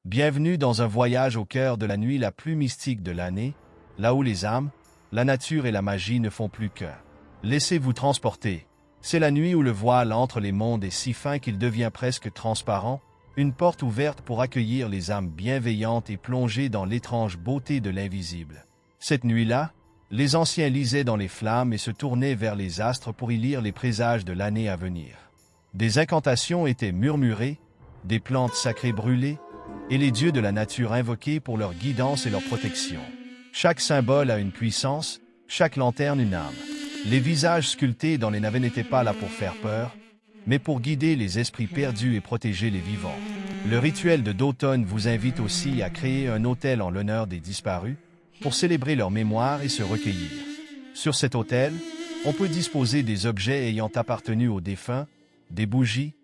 Bienvenue dans un voyage au cœur de la nuit la plus mystique de l'année, là où les âmes, la nature et la magie ne font plus qu'un. Laissez-vous transporter. C'est la nuit où le voile entre les mondes est si fin qu'il devient presque transparent, une porte ouverte pour accueillir les âmes bienveillantes et plonger dans l'étrange beauté de l'invisible. Cette nuit-là, les anciens lisaient dans les flammes et se tournaient vers les astres pour y lire les présages de l'année à venir. Des incantations étaient murmurées, des plantes sacrées brûlées, et les dieux de la nature invoqués pour leur guidance et leur protection. Chaque symbole a une puissance, chaque lanterne une âme. Les visages sculptés dans les navets n'étaient pas là pour faire peur, mais pour guider les esprits perdus et protéger les vivants. Le rituel d'automne vous invite aussi à créer un autel en l'honneur des disparus, pour célébrer leur mémoire et se recueillir. Sur cet autel, on peut disposer des objets ayant appartenu aux défunts, des bougies,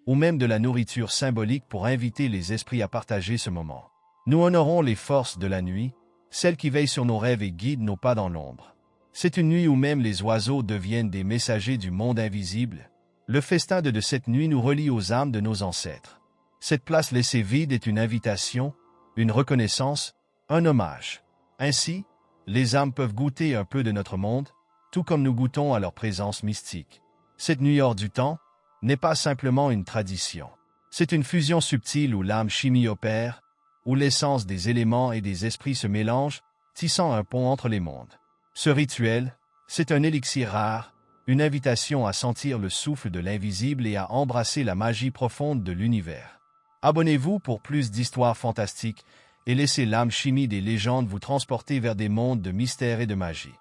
ou même de la nourriture symbolique pour inviter les esprits à partager ce moment. Nous honorons les forces de la nuit, celles qui veillent sur nos rêves et guident nos pas dans l'ombre. C'est une nuit où même les oiseaux deviennent des messagers du monde invisible. Le festin de cette nuit nous relie aux âmes de nos ancêtres. Cette place laissée vide est une invitation, une reconnaissance, un hommage. Ainsi, les âmes peuvent goûter un peu de notre monde, tout comme nous goûtons à leur présence mystique. Cette nuit hors du temps n'est pas simplement une tradition. C'est une fusion subtile où l'âme chimie opère, où l'essence des éléments et des esprits se mélangent, tissant un pont entre les mondes. Ce rituel, c'est un élixir rare, une invitation à sentir le souffle de l'invisible et à embrasser la magie profonde de l'univers. Abonnez-vous pour plus d'histoires fantastiques et laissez l'âme chimie des légendes vous transporter vers des mondes de mystère et de magie.